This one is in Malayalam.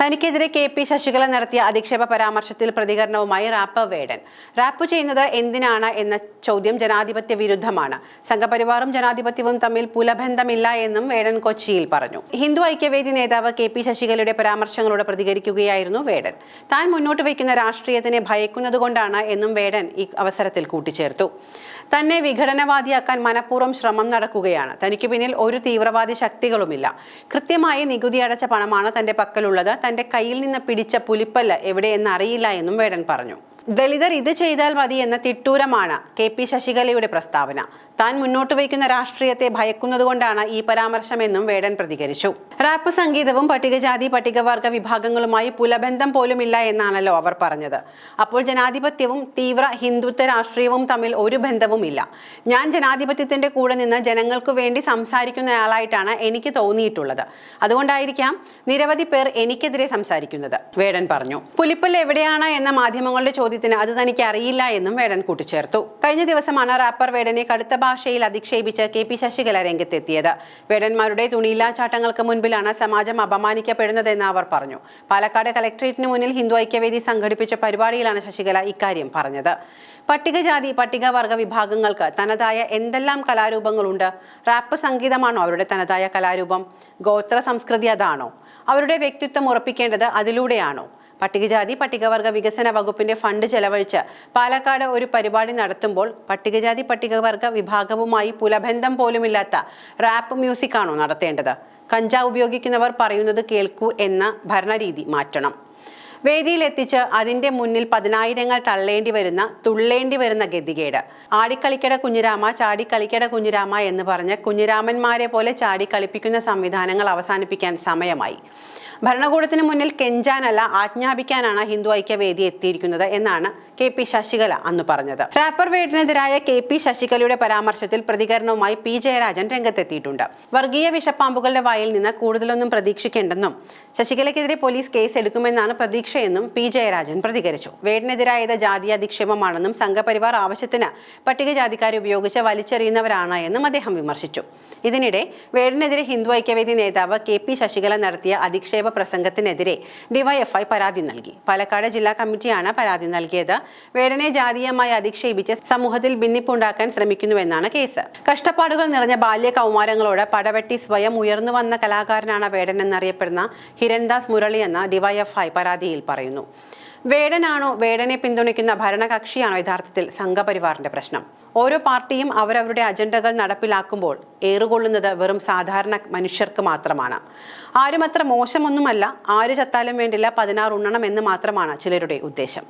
തനിക്കെതിരെ കെ.പി. ശശികല നടത്തിയ അധിക്ഷേപ പരാമർശത്തിൽ പ്രതികരണവുമായി റാപ്പർ വേടൻ. റാപ്പ് ചെയ്യുന്നത് എന്തിനാണ് എന്ന ചോദ്യം ജനാധിപത്യ വിരുദ്ധമാണ്. സംഘപരിവാറും ജനാധിപത്യവും തമ്മിൽ പുലബന്ധമില്ല എന്നും വേടൻ കൊച്ചിയിൽ പറഞ്ഞു. ഹിന്ദു ഐക്യവേദി നേതാവ് കെ.പി. ശശികലയുടെ പരാമർശങ്ങളോട് പ്രതികരിക്കുകയായിരുന്നു വേടൻ. താൻ മുന്നോട്ട് വയ്ക്കുന്ന രാഷ്ട്രീയത്തിനെ ഭയക്കുന്നതുകൊണ്ടാണ് എന്നും വേടൻ ഈ അവസരത്തിൽ കൂട്ടിച്ചേർത്തു. തന്നെ വിഘടനവാദിയാക്കാൻ മനഃപൂർവ്വം ശ്രമം നടക്കുകയാണ്. തനിക്ക് പിന്നിൽ ഒരു തീവ്രവാദി ശക്തികളുമില്ല. കൃത്യമായി നികുതി അടച്ച പണമാണ് തന്റെ പക്കലുള്ളത്. തന്റെ കയ്യിൽ നിന്ന് പിടിച്ച പുലിപ്പല്ല് എവിടെയെന്ന് അറിയില്ല എന്നും വേടൻ പറഞ്ഞു. ദളിതർ ഇത് ചെയ്താൽ മതി എന്ന തിട്ടൂരമാണ് കെ.പി. ശശികലയുടെ പ്രസ്താവന. താൻ മുന്നോട്ട് വയ്ക്കുന്ന രാഷ്ട്രീയത്തെ ഭയക്കുന്നതുകൊണ്ടാണ് ഈ പരാമർശമെന്നും വേടൻ പ്രതികരിച്ചു. റാപ്പ് സംഗീതവും പട്ടികജാതി പട്ടികവർഗ വിഭാഗങ്ങളുമായി പുലബന്ധം പോലുമില്ല എന്നാണല്ലോ അവർ പറഞ്ഞത്. അപ്പോൾ ജനാധിപത്യവും തീവ്ര ഹിന്ദുത്വ രാഷ്ട്രീയവും തമ്മിൽ ഒരു ബന്ധവുമില്ല. ഞാൻ ജനാധിപത്യത്തിന്റെ കൂടെ നിന്ന് ജനങ്ങൾക്കു വേണ്ടി സംസാരിക്കുന്നയാളായിട്ടാണ് എനിക്ക് തോന്നിയിട്ടുള്ളത്. അതുകൊണ്ടായിരിക്കാം നിരവധി പേർ എനിക്കെതിരെ സംസാരിക്കുന്നത്, വേടൻ പറഞ്ഞു. പുലിപ്പല്ല് എവിടെയാണ് എന്ന മാധ്യമങ്ങളുടെ ചോദ്യത്തിന് അത് തനിക്ക് അറിയില്ല എന്നും വേടൻ കൂട്ടിച്ചേർത്തു. കഴിഞ്ഞ ദിവസമാണ് റാപ്പർ വേടനെ കടുത്ത ഭാഷയിൽ അധിക്ഷേപിച്ച് കെ.പി. ശശികല രംഗത്തെത്തിയത്. വേടന്മാരുടെ തുണിയില്ലാച്ചാട്ടങ്ങൾക്ക് മുൻപിലാണ് സമാജം അപമാനിക്കപ്പെടുന്നതെന്ന് അവർ പറഞ്ഞു. പാലക്കാട് കലക്ട്രേറ്റിന് മുന്നിൽ ഹിന്ദു ഐക്യവേദി സംഘടിപ്പിച്ച പരിപാടിയിലാണ് ശശികല ഇക്കാര്യം പറഞ്ഞത്. പട്ടികജാതി പട്ടികവർഗ വിഭാഗങ്ങൾക്ക് തനതായ എന്തെല്ലാം കലാരൂപങ്ങളുണ്ട്? റാപ്പ് സംഗീതമാണോ അവരുടെ തനതായ കലാരൂപം? ഗോത്ര സംസ്കൃതി അതാണോ? അവരുടെ വ്യക്തിത്വം ഉറപ്പിക്കേണ്ടത് അതിലൂടെയാണോ? പട്ടികജാതി പട്ടികവർഗ വികസന വകുപ്പിന്റെ ഫണ്ട് ചെലവഴിച്ച് പാലക്കാട് ഒരു പരിപാടി നടത്തുമ്പോൾ പട്ടികജാതി പട്ടികവർഗ വിഭാഗവുമായി പുലബന്ധം പോലുമില്ലാത്ത റാപ്പ് മ്യൂസിക് ആണോ നടത്തേണ്ടത്? കഞ്ചാവ് ഉപയോഗിക്കുന്നവർ പറയുന്നത് കേൾക്കൂ എന്ന ഭരണരീതി മാറ്റണം. വേദിയിലെത്തിച്ച് അതിന്റെ മുന്നിൽ പതിനായിരങ്ങൾ തുള്ളേണ്ടി വരുന്ന ഗതികേട്. ആടിക്കളിക്കട കുഞ്ഞിരാമ ചാടിക്കളിക്കട കുഞ്ഞിരാമ എന്ന് പറഞ്ഞ് കുഞ്ഞിരാമന്മാരെ പോലെ ചാടിക്കളിപ്പിക്കുന്ന സംവിധാനങ്ങൾ അവസാനിപ്പിക്കാൻ സമയമായി. ഭരണകൂടത്തിന് മുന്നിൽ കെഞ്ചാനല്ല ആജ്ഞാപിക്കാനാണ് ഹിന്ദു ഐക്യവേദി എത്തിയിരിക്കുന്നത് എന്നാണ് കെ.പി. ശശികല അന്ന് പറഞ്ഞത്. Wrapper വേടനെതിരായ K P. ശശികലയുടെ പരാമർശത്തിൽ പ്രതികരണവുമായി പി. ജയരാജൻ രംഗത്തെത്തിയിട്ടുണ്ട്. വർഗീയ വിഷപ്പാമ്പുകളുടെ വായിൽ നിന്ന് കൂടുതലൊന്നും പ്രതീക്ഷിക്കേണ്ടെന്നും ശശികലയ്ക്കെതിരെ പോലീസ് കേസ് എടുക്കുമെന്നാണ് പ്രതീക്ഷയെന്നും പി. ജയരാജൻ പ്രതികരിച്ചു. വേടനെതിരായത് ജാതീയ അധിക്ഷേപമാണെന്നും സംഘപരിവാർ ആവശ്യത്തിന് പട്ടികജാതിക്കാരെ ഉപയോഗിച്ച് വലിച്ചെറിയുന്നവരാണ് എന്നും അദ്ദേഹം വിമർശിച്ചു. ഇതിനിടെ വേടനെതിരെ ഹിന്ദു ഐക്യവേദി നേതാവ് കെ.പി. ശശികല നടത്തിയ അധിക്ഷേപ പ്രസംഗത്തിനെതിരെ ഡിവൈഎഫ്ഐ പരാതി നൽകി. പാലക്കാട് ജില്ലാ കമ്മിറ്റിയാണ് പരാതി നൽകിയത്. വേടനെ ജാതീയമായി അധിക്ഷേപിച്ച് സമൂഹത്തിൽ ഭിന്നിപ്പുണ്ടാക്കാൻ ശ്രമിക്കുന്നുവെന്നാണ് കേസ്. കഷ്ടപ്പാടുകൾ നിറഞ്ഞ ബാല്യ കൗമാരങ്ങളോട് പടവെട്ടി സ്വയം ഉയർന്നു വന്ന കലാകാരനാണ് വേടൻ എന്നറിയപ്പെടുന്ന ഹിരൺദാസ് മുരളി എന്ന ഡിവൈഎഫ്ഐ പരാതിയിൽ പറയുന്നു. വേടനാണോ, വേടനെ പിന്തുണയ്ക്കുന്ന ഭരണകക്ഷിയാണോ യഥാർത്ഥത്തിൽ സംഘപരിവാറിന്റെ പ്രശ്നം? ഓരോ പാർട്ടിയും അവരവരുടെ അജണ്ടകൾ നടപ്പിലാക്കുമ്പോൾ ഏറുകൊള്ളുന്നത് വെറും സാധാരണ മനുഷ്യർക്ക് മാത്രമാണ്. ആരും അത്ര മോശമൊന്നുമല്ല, ആര് ചത്താലും വേണ്ടില്ല 16 ഉണ്ണണം എന്ന് മാത്രമാണ് ചിലരുടെ ഉദ്ദേശം.